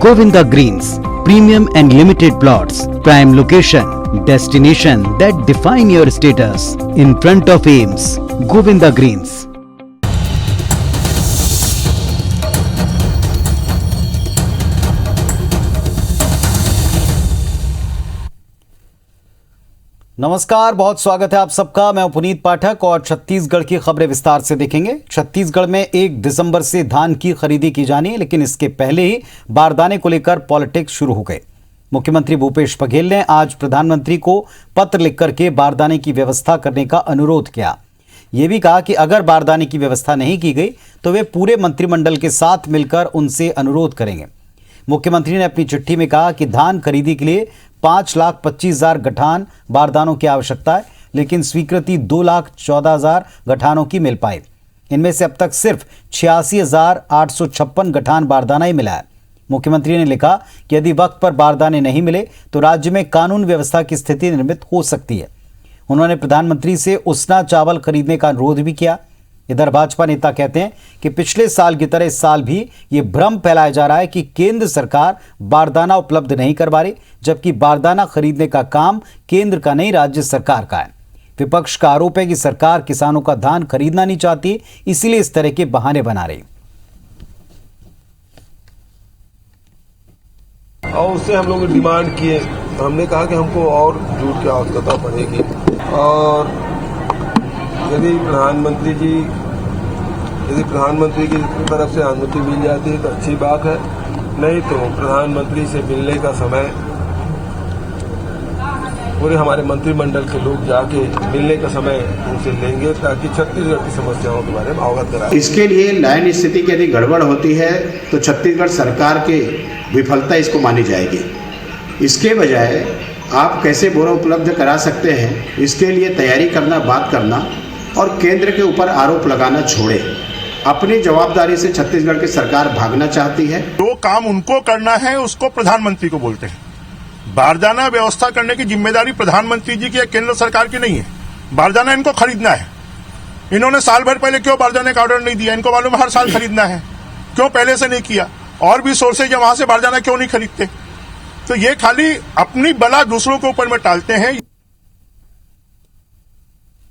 Govinda Greens, premium and limited plots, prime location, destination that define your status. In front of Ames, Govinda Greens. नमस्कार, बहुत स्वागत है आप सबका। मैं पुनीत पाठक और छत्तीसगढ़ की खबरें विस्तार से देखेंगे। छत्तीसगढ़ में 1 दिसंबर से धान की खरीदी की जानी है, लेकिन इसके पहले ही बारदाने को लेकर पॉलिटिक्स शुरू हो गए। मुख्यमंत्री भूपेश बघेल ने आज प्रधानमंत्री को पत्र लिखकर के बारदाने की व्यवस्था करने का अनुरोध किया। ये भी कहा कि अगर बारदाने की व्यवस्था नहीं की गई तो वे पूरे मंत्रिमंडल के साथ मिलकर उनसे अनुरोध करेंगे। मुख्यमंत्री ने अपनी चिट्ठी में कहा कि धान खरीदी के लिए 5,25,000 गठान बारदानों की आवश्यकता है, लेकिन स्वीकृति 2,14,000 गठानों की मिल पाई। इनमें से अब तक सिर्फ 86,856 गठान बारदाना ही मिला है। मुख्यमंत्री ने लिखा कि यदि वक्त पर बारदाने नहीं मिले तो राज्य में कानून व्यवस्था की स्थिति निर्मित हो सकती है। उन्होंने प्रधानमंत्री से उसना चावल खरीदने का अनुरोध भी किया। इधर भाजपा नेता कहते हैं कि पिछले साल की तरह इस साल भी ये भ्रम फैलाया जा रहा है कि केंद्र सरकार बारदाना उपलब्ध नहीं करवा रही, जबकि बारदाना खरीदने का काम केंद्र का नहीं राज्य सरकार का है। विपक्ष का आरोप है कि सरकार किसानों का धान खरीदना नहीं चाहती, इसीलिए इस तरह के बहाने बना रही। और उससे हम लोग डिमांड किए, हमने कहा कि हमको और जूट की आवश्यकता पड़ेगी और यदि प्रधानमंत्री की तरफ से अनुमति मिल जाती है तो अच्छी बात है, नहीं तो प्रधानमंत्री से मिलने का समय पूरे हमारे मंत्रिमंडल के लोग जाके मिलने का समय उनसे लेंगे ताकि छत्तीसगढ़ की समस्याओं के बारे में अवगत कराएं। इसके लिए लाइन स्थिति की यदि गड़बड़ होती है तो छत्तीसगढ़ सरकार की विफलता इसको मानी जाएगी। इसके बजाय आप कैसे बोरा उपलब्ध करा सकते हैं, इसके लिए तैयारी करना, बात करना और केंद्र के ऊपर आरोप लगाना छोड़े। अपनी जवाबदारी से छत्तीसगढ़ की सरकार भागना चाहती है। जो काम उनको करना है उसको प्रधानमंत्री को बोलते हैं। बारदाना व्यवस्था करने की जिम्मेदारी प्रधानमंत्री जी की या केंद्र सरकार की नहीं है। बारदाना इनको खरीदना है। इन्होंने साल भर पहले क्यों बारदाने का ऑर्डर नहीं दिया? इनको मालूम हर साल खरीदना है, क्यों पहले से नहीं किया? और भी सोर्सेज है, वहां से बारदाना क्यों नहीं खरीदते? तो ये खाली अपनी बला दूसरों के ऊपर में टालते हैं।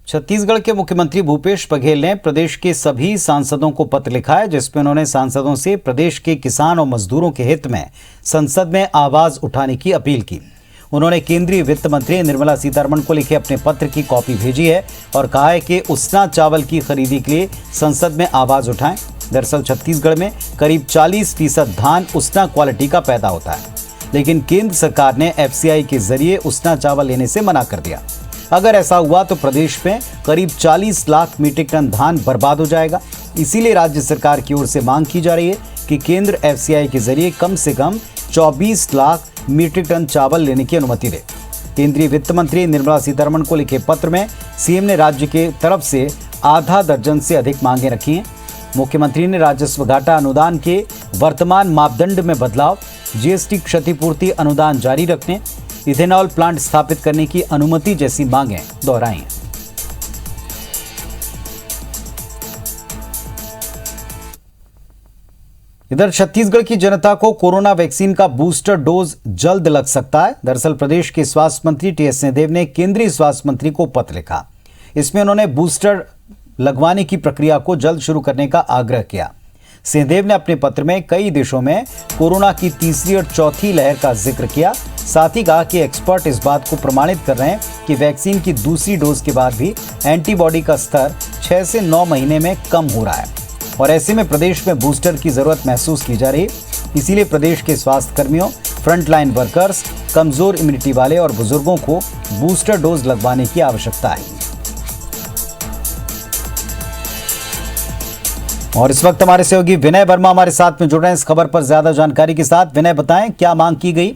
छत्तीसगढ़ के मुख्यमंत्री भूपेश बघेल ने प्रदेश के सभी सांसदों को पत्र लिखा है, जिसमें उन्होंने सांसदों से प्रदेश के किसान और मजदूरों के हित में संसद में आवाज उठाने की अपील की। उन्होंने केंद्रीय वित्त मंत्री निर्मला सीतारमण को लिखे अपने पत्र की कॉपी भेजी है और कहा है कि उसना चावल की खरीदी के लिए संसद में आवाज उठाएं। दरअसल छत्तीसगढ़ में करीब 40% धान उसना क्वालिटी का पैदा होता है, लेकिन केंद्र सरकार ने FCI के जरिए उसना चावल लेने से मना कर दिया। अगर ऐसा हुआ तो प्रदेश में करीब 40 लाख मीट्रिक टन धान बर्बाद हो जाएगा। इसीलिए राज्य सरकार की ओर से मांग की जा रही है कि केंद्र FCI के जरिए कम से कम 24 लाख मीट्रिक टन चावल लेने की अनुमति दे। केंद्रीय वित्त मंत्री निर्मला सीतारमण को लिखे पत्र में सीएम ने राज्य के तरफ से आधा दर्जन से अधिक मांगे रखी हैं। मुख्यमंत्री ने राजस्व घाटा अनुदान के वर्तमान मापदंड में बदलाव, GST क्षतिपूर्ति अनुदान जारी रखने, इथेनॉल प्लांट स्थापित करने की अनुमति जैसी मांगें दोहराई हैं। इधर छत्तीसगढ़ की जनता को कोरोना वैक्सीन का बूस्टर डोज जल्द लग सकता है। दरअसल प्रदेश के स्वास्थ्य मंत्री TS सिंहदेव ने केंद्रीय स्वास्थ्य मंत्री को पत्र लिखा। इसमें उन्होंने बूस्टर लगवाने की प्रक्रिया को जल्द शुरू करने का आग्रह किया। सिंहदेव ने अपने पत्र में कई देशों में कोरोना की तीसरी और चौथी लहर का जिक्र किया। साथ ही कहा कि एक्सपर्ट इस बात को प्रमाणित कर रहे हैं कि वैक्सीन की दूसरी डोज के बाद भी एंटीबॉडी का स्तर 6 से 9 महीने में कम हो रहा है और ऐसे में प्रदेश में बूस्टर की जरूरत महसूस की जा रही है। इसीलिए प्रदेश के स्वास्थ्य कर्मियों, फ्रंटलाइन वर्कर्स, कमजोर इम्यूनिटी वाले और बुजुर्गों को बूस्टर डोज लगवाने की आवश्यकता है। और इस वक्त हमारे सहयोगी विनय वर्मा हमारे साथ में जुड़ रहे हैं इस खबर पर ज्यादा जानकारी के साथ। विनय, बताएं क्या मांग की गई?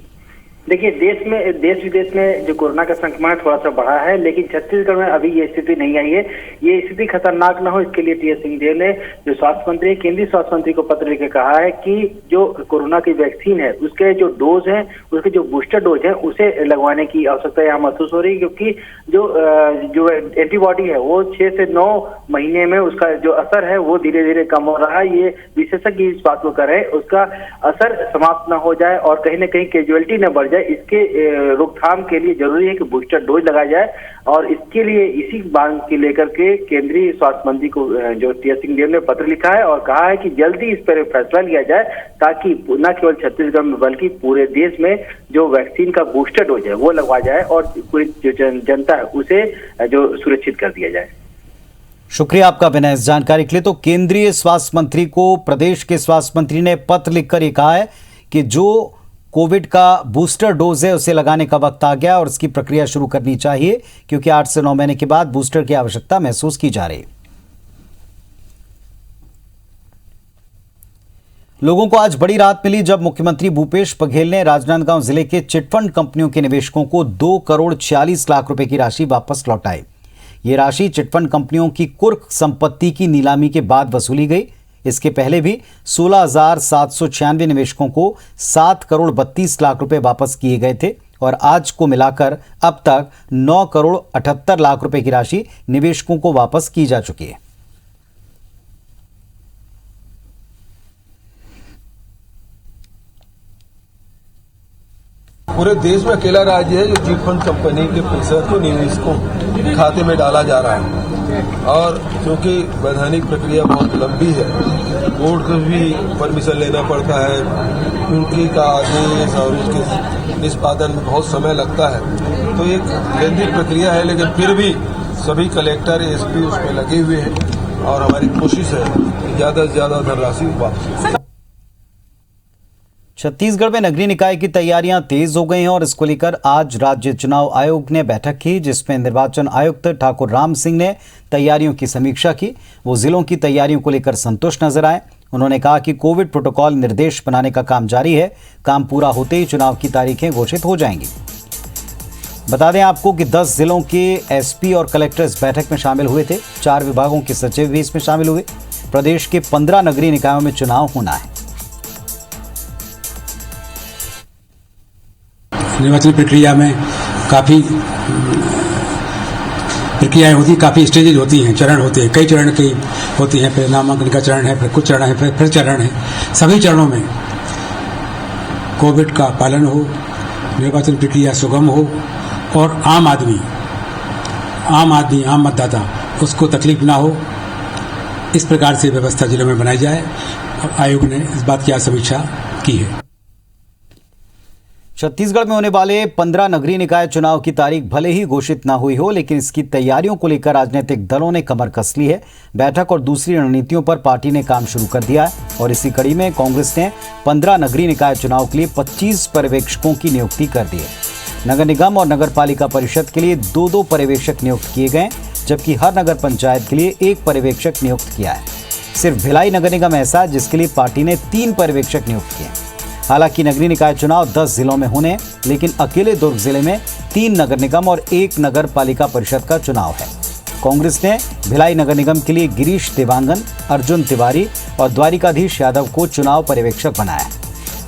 देखिए, देश विदेश में जो कोरोना का संक्रमण थोड़ा सा बढ़ा है, लेकिन छत्तीसगढ़ में अभी ये स्थिति नहीं आई है। ये स्थिति खतरनाक न हो, इसके लिए टी.एस. सिंहदेव ने जो स्वास्थ्य मंत्री, केंद्रीय स्वास्थ्य मंत्री को पत्र लिखकर कहा है कि जो कोरोना की वैक्सीन है उसके जो डोज है, उसके जो बूस्टर डोज है उसे लगवाने की आवश्यकता यहाँ महसूस हो रही है, क्योंकि जो एंटीबॉडी है वो 6 से 9 महीने में उसका जो असर है वो धीरे धीरे कम हो रहा है। ये विशेषज्ञ इस बात को कर रहे हैं उसका असर समाप्त न हो जाए और कहीं न कहीं कैजुअलिटी न बढ़ जाए। इसके रोकथाम के लिए जरूरी है कि बूस्टर डोज लगाया जाए और इसके लिए इसी मांग को लेकर के केंद्रीय स्वास्थ्य मंत्री को जो टी.एस. सिंहदेव ने पत्र लिखा है और कहा है कि जल्दी इस पर फैसला लिया जाए ताकि न केवल छत्तीसगढ़ में बल्कि पूरे देश में जो वैक्सीन का बूस्टर डोज है वो लगवाया जाए और पूरी जो जनता है उसे जो सुरक्षित कर दिया जाए। शुक्रिया आपका विनय इस जानकारी के लिए। तो केंद्रीय स्वास्थ्य मंत्री को प्रदेश के स्वास्थ्य मंत्री ने पत्र लिखकर ये कहा है कि जो कोविड का बूस्टर डोज है उसे लगाने का वक्त आ गया और इसकी प्रक्रिया शुरू करनी चाहिए, क्योंकि 8 से 9 महीने के बाद बूस्टर की आवश्यकता महसूस की जा रही है। लोगों को आज बड़ी राहत मिली जब मुख्यमंत्री भूपेश बघेल ने राजनांदगांव जिले के चिटफंड कंपनियों के निवेशकों को 2 करोड़ 46 लाख रुपए की राशि वापस लौटाई। ये राशि चिटफंड कंपनियों की कुर्क संपत्ति की नीलामी के बाद वसूली गई। इसके पहले भी 16,796 निवेशकों को 7 करोड़ 32 लाख रुपए वापस किए गए थे और आज को मिलाकर अब तक 9 करोड़ 78 लाख रुपए की राशि निवेशकों को वापस की जा चुकी है। पूरे देश में अकेला राज्य है जो चिटफंड कंपनी के पैसे को निवेशकों खाते में डाला जा रहा है और क्योंकि वैधानिक प्रक्रिया बहुत लंबी है, बोर्ड को भी परमिशन लेना पड़ता है, उनकी का आदेश और उसके निष्पादन में बहुत समय लगता है, तो एक लेंदी प्रक्रिया है। लेकिन फिर भी सभी कलेक्टर एसपी उसमें लगे हुए हैं और हमारी कोशिश है कि ज़्यादा से ज़्यादा धनराशि वापस। छत्तीसगढ़ में नगरीय निकाय की तैयारियां तेज हो गई हैं और इसको लेकर आज राज्य चुनाव आयोग ने बैठक की, जिसमें निर्वाचन आयुक्त ठाकुर राम सिंह ने तैयारियों की समीक्षा की। वो जिलों की तैयारियों को लेकर संतुष्ट नजर आए। उन्होंने कहा कि कोविड प्रोटोकॉल निर्देश बनाने का काम जारी है, काम पूरा होते ही चुनाव की तारीखें घोषित हो जाएंगी। बता दें आपको कि 10 जिलों के एसपी और कलेक्टर इस बैठक में शामिल हुए थे। 4 विभागों के सचिव भी इसमें शामिल हुए। प्रदेश के 15 नगरीय निकायों में चुनाव होना है। निर्वाचन प्रक्रिया में काफ़ी प्रक्रियाएं होती, काफ़ी स्टेजेज होती हैं, चरण होते हैं, कई चरण की होती हैं। फिर नामांकन का चरण है, फिर कुछ चरण है, फिर चरण है। सभी चरणों में कोविड का पालन हो, निर्वाचन प्रक्रिया सुगम हो और आम आदमी, आम मतदाता उसको तकलीफ ना हो, इस प्रकार से व्यवस्था जिलों में बनाई जाए और आयोग ने इस बात की आज समीक्षा की है। छत्तीसगढ़ में होने वाले 15 नगरीय निकाय चुनाव की तारीख भले ही घोषित न हुई हो, लेकिन इसकी तैयारियों को लेकर राजनीतिक दलों ने कमर कस ली है। बैठक और दूसरी रणनीतियों पर पार्टी ने काम शुरू कर दिया है और इसी कड़ी में कांग्रेस ने 15 नगरीय निकाय चुनाव के लिए 25 पर्यवेक्षकों की नियुक्ति कर दी है। नगर निगम और नगर पालिका परिषद के लिए 2-2 पर्यवेक्षक नियुक्त किए गए, जबकि हर नगर पंचायत के लिए 1 पर्यवेक्षक नियुक्त किया है। सिर्फ भिलाई नगर निगम ऐसा है जिसके लिए पार्टी ने 3 पर्यवेक्षक नियुक्त किए। हालांकि नगरीय निकाय चुनाव 10 जिलों में होने, लेकिन अकेले दुर्ग जिले में 3 नगर निगम और 1 नगर पालिका परिषद का चुनाव है। कांग्रेस ने भिलाई नगर निगम के लिए गिरीश देवांगन, अर्जुन तिवारी और द्वारिकाधीश यादव को चुनाव पर्यवेक्षक बनाया।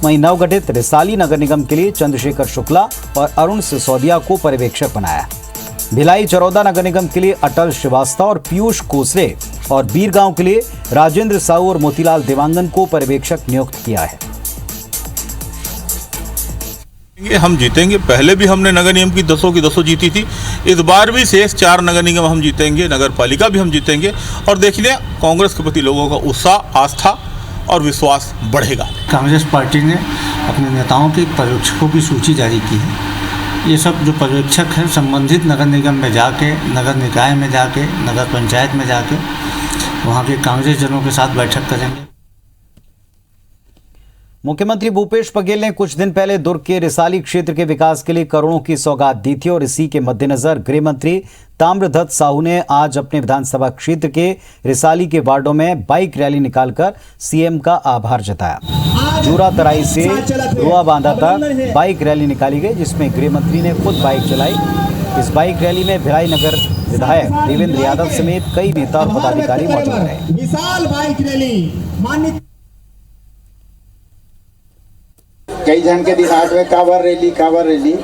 वहीं नवगठित रिसाली नगर निगम के लिए चंद्रशेखर शुक्ला और अरुण सिसोदिया को पर्यवेक्षक बनाया। भिलाई चरौदा नगर निगम के लिए अटल श्रीवास्तव और पीयूष कोसरे और बीरगांव के लिए राजेंद्र साहू और मोतीलाल देवांगन को पर्यवेक्षक नियुक्त किया है। हम जीतेंगे। पहले भी हमने नगर निगम की 10 जीती थी, इस बार भी शेष 4 नगर निगम हम जीतेंगे, नगर पालिका भी हम जीतेंगे और देखिए कांग्रेस के प्रति लोगों का उत्साह, आस्था और विश्वास बढ़ेगा। कांग्रेस पार्टी ने अपने नेताओं के पर्यवेक्षकों की सूची जारी की है। ये सब जो पर्यवेक्षक हैं संबंधित नगर निगम में जाके, नगर निकाय में जाके, नगर पंचायत में जाके वहाँ के कांग्रेस जनों के साथ बैठक करेंगे। मुख्यमंत्री भूपेश बघेल ने कुछ दिन पहले दुर्ग के रिसाली क्षेत्र के विकास के लिए करोड़ों की सौगात दी थी और इसी के मद्देनजर गृह मंत्री ताम्रध्वज साहू ने आज अपने विधानसभा क्षेत्र के रिसाली के वार्डों में बाइक रैली निकालकर सीएम का आभार जताया। जूरा तराई से रुआ बांधा तक बाइक रैली निकाली गई, जिसमें गृह मंत्री ने खुद बाइक चलाई। इस बाइक रैली में भिलाई नगर विधायक देवेंद्र यादव समेत कई नेता और पदाधिकारी मौजूद रहे। विशाल बाइक रैली माननीय कई जन के दिमाग में कांवर रैली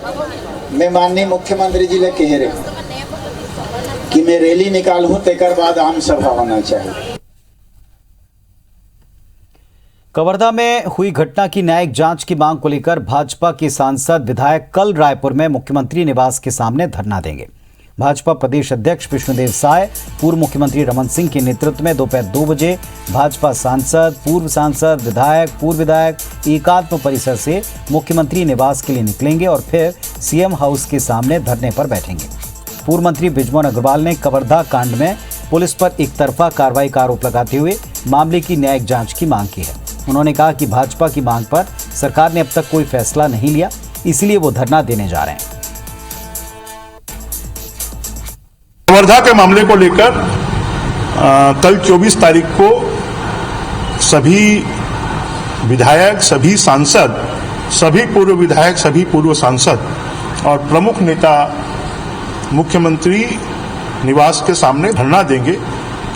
मैं माननीय मुख्यमंत्री जी ने कह रहे कि मैं रैली निकालूं तेकर बाद आम सभा होना चाहिए। कवर्धा में हुई घटना की न्यायिक जांच की मांग को लेकर भाजपा के सांसद विधायक कल रायपुर में मुख्यमंत्री निवास के सामने धरना देंगे। भाजपा प्रदेश अध्यक्ष विष्णुदेव साय, पूर्व मुख्यमंत्री रमन सिंह के नेतृत्व में दोपहर 2 बजे भाजपा सांसद, पूर्व सांसद, विधायक, पूर्व विधायक एकात्म परिसर से मुख्यमंत्री निवास के लिए निकलेंगे और फिर सीएम हाउस के सामने धरने पर बैठेंगे। पूर्व मंत्री बृजमोहन अग्रवाल ने कवर्धा कांड में पुलिस पर एक तरफा कार्रवाई का आरोप लगाते हुए मामले की न्यायिक जांच की मांग की है। उन्होंने कहा कि भाजपा की मांग पर सरकार ने अब तक कोई फैसला नहीं लिया, इसलिए वो धरना देने जा रहे हैं। कवर्धा के मामले को लेकर कल 24 तारीख को सभी विधायक, सभी सांसद, सभी पूर्व विधायक, सभी पूर्व सांसद और प्रमुख नेता मुख्यमंत्री निवास के सामने धरना देंगे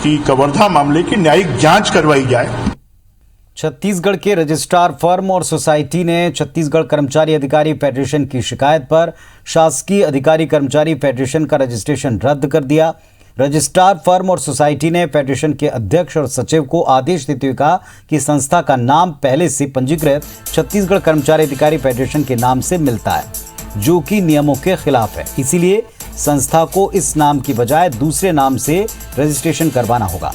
कि कवर्धा मामले की न्यायिक जांच करवाई जाए। छत्तीसगढ़ के रजिस्ट्रार फर्म और सोसाइटी ने छत्तीसगढ़ कर्मचारी अधिकारी फेडरेशन की शिकायत पर शासकीय अधिकारी कर्मचारी फेडरेशन का रजिस्ट्रेशन रद्द कर दिया। रजिस्ट्रार फर्म और सोसाइटी ने फेडरेशन के अध्यक्ष और सचिव को आदेश देते हुए कहा कि संस्था का नाम पहले से पंजीकृत छत्तीसगढ़ कर्मचारी अधिकारी फेडरेशन के नाम से मिलता है, जो कि नियमों के खिलाफ है। इसीलिए संस्था को इस नाम की बजाय दूसरे नाम से रजिस्ट्रेशन करवाना होगा।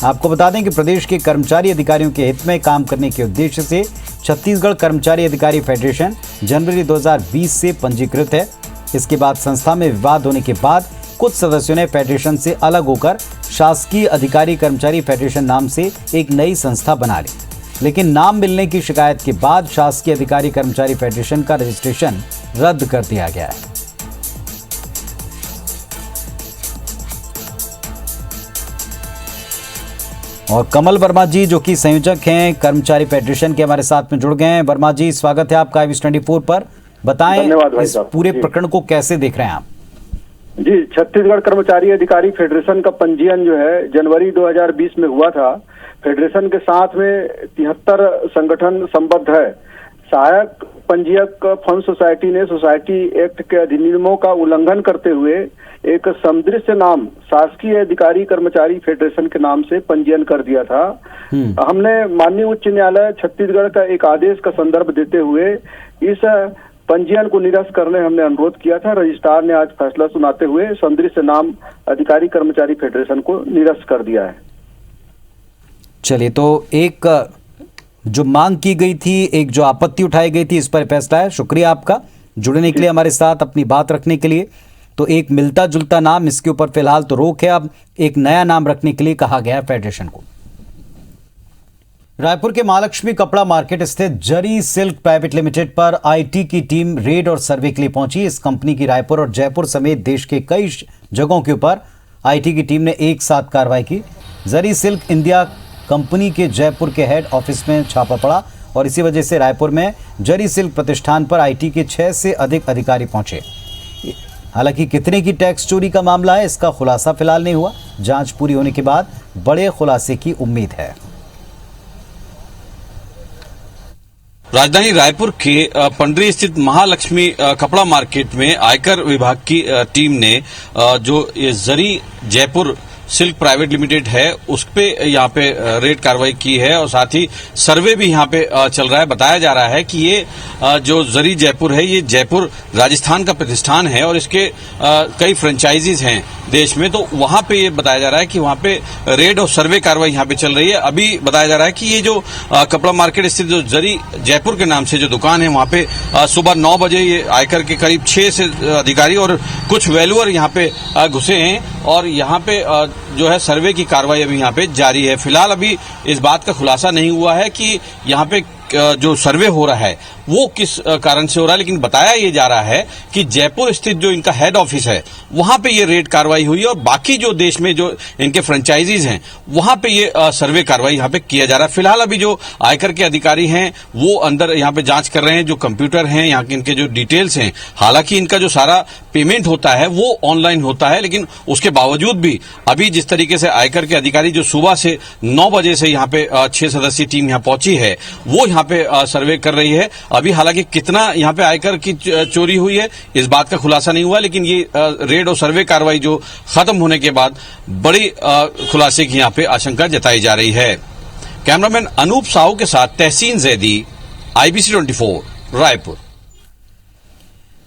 आपको बता दें कि प्रदेश के कर्मचारी अधिकारियों के हित में काम करने के उद्देश्य से छत्तीसगढ़ कर्मचारी अधिकारी फेडरेशन जनवरी 2020 से पंजीकृत है। इसके बाद संस्था में विवाद होने के बाद कुछ सदस्यों ने फेडरेशन से अलग होकर शासकीय अधिकारी कर्मचारी फेडरेशन नाम से एक नई संस्था बना ली, लेकिन नाम मिलने की शिकायत के बाद शासकीय अधिकारी कर्मचारी फेडरेशन का रजिस्ट्रेशन रद्द कर दिया गया है। और कमल वर्मा जी, जो कि संयोजक हैं कर्मचारी फेडरेशन के, हमारे साथ में जुड़ गए हैं। वर्मा जी, स्वागत है आपका IVS24 पर। बताएं इस पूरे प्रकरण को कैसे देख रहे हैं आप? जी, छत्तीसगढ़ कर्मचारी अधिकारी फेडरेशन का पंजीयन जो है जनवरी 2020 में हुआ था। फेडरेशन के साथ में 73 संगठन संबद्ध है। सहायक पंजीयक फंड सोसाइटी ने सोसाइटी एक्ट के अधिनियमों का उल्लंघन करते हुए एक सदृश नाम शासकीय अधिकारी कर्मचारी फेडरेशन के नाम से पंजीयन कर दिया था। हमने माननीय उच्च न्यायालय छत्तीसगढ़ का एक आदेश का संदर्भ देते हुए इस पंजीयन को निरस्त करने हमने अनुरोध किया था। रजिस्ट्रार ने आज फैसला सुनाते हुए सदृश नाम अधिकारी कर्मचारी फेडरेशन को निरस्त कर दिया है। चलिए, तो एक जो मांग की गई थी, एक जो आपत्ति उठाई गई थी, इस पर फैसला है। शुक्रिया आपका जुड़ने के लिए, हमारे साथ अपनी बात रखने के लिए। तो एक मिलता जुलता नाम, इसके ऊपर फिलहाल तो रोक है, अब एक नया नाम रखने के लिए कहा गया है फेडरेशन को। रायपुर के महालक्ष्मी कपड़ा मार्केट स्थित जरी सिल्क प्राइवेट लिमिटेड पर आईटी की टीम रेड और सर्वे के लिए पहुंची। इस कंपनी की रायपुर और जयपुर समेत देश के कई जगहों के ऊपर आईटी की टीम ने एक साथ कार्रवाई की। जरी सिल्क इंडिया कंपनी के जयपुर के हेड ऑफिस में छापा पड़ा और इसी वजह से रायपुर में जरी सिल्क प्रतिष्ठान पर आईटी के 6 से अधिक अधिकारी पहुंचे। हालांकि कितने की टैक्स चोरी का मामला है, इसका खुलासा फिलहाल नहीं हुआ। जांच पूरी होने के बाद बड़े खुलासे की उम्मीद है। राजधानी रायपुर के पंडरी स्थित महालक्ष्मी कपड़ा मार्केट में आयकर विभाग की टीम ने जो ये जरी जयपुर सिल्क प्राइवेट लिमिटेड है उस पे यहाँ पे रेड कार्रवाई की है और साथ ही सर्वे भी यहाँ पे चल रहा है। बताया जा रहा है कि ये जो जरी जयपुर है ये जयपुर राजस्थान का प्रतिष्ठान है और इसके कई फ्रेंचाइजीज हैं देश में, तो वहां पे ये बताया जा रहा है कि वहां पे रेड और सर्वे कार्रवाई यहाँ पे चल रही है। अभी बताया जा रहा है कि ये जो कपड़ा मार्केट स्थित जो जरी जयपुर के नाम से जो दुकान है वहां पे सुबह 9 बजे ये आयकर के करीब 6 से अधिकारी और कुछ वैल्यूअर यहाँ पे घुसे हैं और यहाँ पे जो है सर्वे की कार्रवाई अभी यहाँ पे जारी है। फिलहाल अभी इस बात का खुलासा नहीं हुआ है कि यहाँ पे जो सर्वे हो रहा है वो किस कारण से हो रहा है, लेकिन बताया ये जा रहा है कि जयपुर स्थित जो इनका हेड ऑफिस है वहां पे ये रेड कार्रवाई हुई है और बाकी जो देश में जो इनके फ्रेंचाइजीज हैं वहां पे ये सर्वे कार्रवाई यहाँ पे किया जा रहा है। फिलहाल अभी जो आयकर के अधिकारी हैं वो अंदर यहाँ पे जांच कर रहे हैं, जो कंप्यूटर हैं यहाँ के इनके जो डिटेल्स हैं, हालांकि इनका जो सारा पेमेंट होता है वो ऑनलाइन होता है, लेकिन उसके बावजूद भी अभी जिस तरीके से आयकर के अधिकारी जो सुबह से 9 बजे से यहाँ पे 6 सदस्यीय टीम यहाँ पहुंची है वो यहाँ पे सर्वे कर रही है। अभी हालांकि कितना यहाँ पे आयकर की चोरी हुई है इस बात का खुलासा नहीं हुआ, लेकिन ये रेड और सर्वे कार्रवाई जो खत्म होने के बाद बड़ी खुलासे की यहाँ पे आशंका जताई जा रही है। कैमरामैन अनूप साहू के साथ तहसीन जैदी, IBC 24 रायपुर।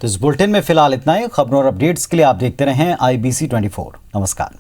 तो इस बुलेटिन में फिलहाल इतना ही। खबरों और अपडेट्स के लिए आप देखते रहें IBC 24। नमस्कार।